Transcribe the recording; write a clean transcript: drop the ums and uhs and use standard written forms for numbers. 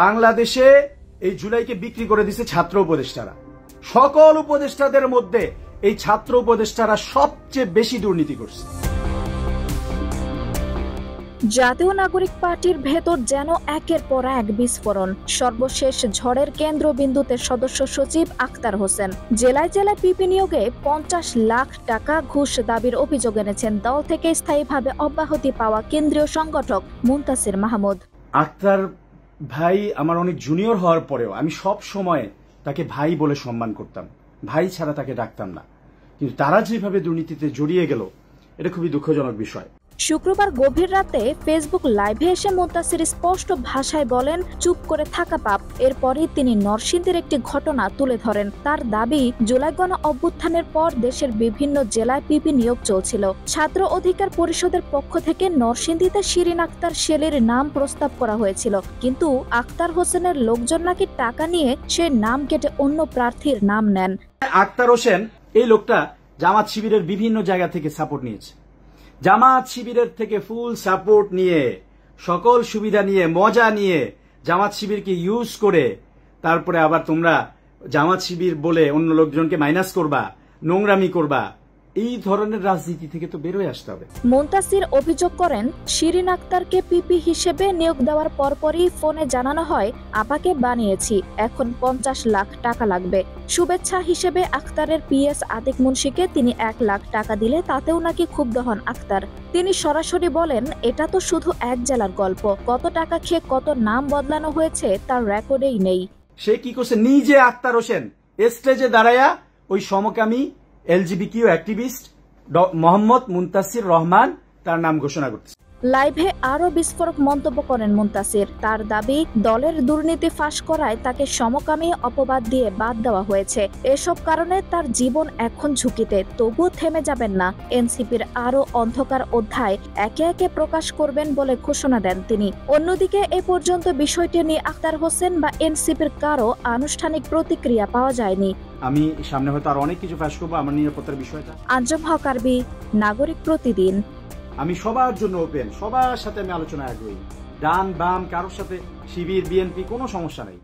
বাংলাদেশে এই জুলাইকে বিক্রি করে দিচ্ছে ছাত্র উপদেষ্টারা। সকল উপদেষ্টাদের মধ্যে এই ছাত্র উপদেষ্টারা সবচেয়ে বেশি দুর্নীতি করছে। জাতীয় নাগরিক পার্টির ভেতর যেন একের পর এক বিস্ফোরণ। সর্বশেষ ঝড়ের কেন্দ্রবিন্দুতে সদস্য সচিব আক্তার হোসেন। জেলায় জেলায় পিপি নিয়োগে 50 লাখ টাকা ঘুষ দাবির অভিযোগ এনেছেন দল থেকে স্থায়ীভাবে অব্যাহতি পাওয়া কেন্দ্রীয় সংগঠক মুনতাসির মাহমুদ। আক্তার ভাই আমার অনেক জুনিয়র হওয়ার পরেও আমি সব সময় তাকে ভাই বলে সম্মান করতাম, ভাই ছাড়া তাকে ডাকতাম না। কিন্তু তারা যেভাবে দুর্নীতিতে জড়িয়ে গেল, এটা খুবই দুঃখজনক বিষয়। শুক্রবার গভীর রাতে ফেসবুক লাইভে এসে মুনতাসির স্পষ্ট ভাষায় বলেন, চুপ করে থাকা পাপ। এরপরই তিনি নরসিংদীর একটি ঘটনা তুলে ধরেন। তার দাবি, জুলাই গণ অভ্যুত্থানের পর দেশের বিভিন্ন জেলায় পিপি নিয়োগ চলছিল। ছাত্র অধিকার পরিষদের পক্ষ থেকে নরসিংদীতে শিরিন আক্তার শেলির নাম প্রস্তাব করা হয়েছিল, কিন্তু আক্তার হোসেনের লোকজন নাকি টাকা নিয়ে সে নাম কেটে অন্য প্রার্থীর নাম নেন। আক্তার হোসেন এই লোকটা জামাত শিবিরের বিভিন্ন জায়গা থেকে সাপোর্ট নিয়েছে। জামাত শিবিরের থেকে ফুল সাপোর্ট নিয়ে, সকল সুবিধা নিয়ে, মজা নিয়ে জামাত শিবিরকে ইউজ করে তারপরে আবার তোমরা জামাত শিবির বলে অন্য লোকজনকে মাইনাস করবা, নোংরামি করবা। এই ধরনের রাজনীতি থেকে তো বেরোয় আসতে হবে। মুনতাসির অভিযোগ করেন, শিরিন আক্তারকে পিপি হিসেবে নিয়োগ দেওয়ার পরপরই ফোনে জানানো হয়, আপাকে বানিয়েছি, এখন 50 লাখ টাকা লাগবে। শুভেচ্ছা হিসেবে আক্তারের পিএস আতিক মুন্সিকে তিনি 1 লাখ টাকা দিলে তাতেও নাকি ক্ষুব্ধ হন আক্তার। তিনি সরাসরি বলেন, এটা তো শুধু এক জেলার গল্প, কত টাকা খেয়ে কত নাম বদলানো হয়েছে তার রেকর্ডেই নেই। সে কি করছে, নিজে আক্তার হোসেন স্টেজে দাঁড়ায়া ওই সমকামী এলজিবিকিউ অ্যাক্টিভিস্ট মোহাম্মদ মুনতাসির রহমান তার নাম ঘোষণা করতেছে। লাইভে আরো বিস্ফোরক মন্তব্য করেন মুনতাসির। তার দাবি, দলের দুর্নীতি ফাঁস করায় তাকে সমকামী অপবাদ দিয়ে বাদ দেওয়া হয়েছে। এসব কারণে তার জীবন এখন ঝুঁকিতে, তবুও থেমে যাবেন না। এনসিপির আরো অন্ধকার অধ্যায় একে একে প্রকাশ করবেন বলে ঘোষণা দেন তিনি। অন্যদিকে এ পর্যন্ত বিষয়টি নিয়ে আক্তার হোসেন বা এনসিপির কারো আনুষ্ঠানিক প্রতিক্রিয়া পাওয়া যায়নি। আমি সামনে হয়তো আর অনেক কিছু ফাঁস করবো আমার নিরাপত্তার বিষয়টা। আঞ্জুম হক আরবি, নাগরিক প্রতিদিন। আমি সবার জন্য ওপেন, সবার সাথে আমি আলোচনায় আগ্রহী। ডান বাম কারোর সাথে, শিবির বিএনপি, কোনো সমস্যা নেই।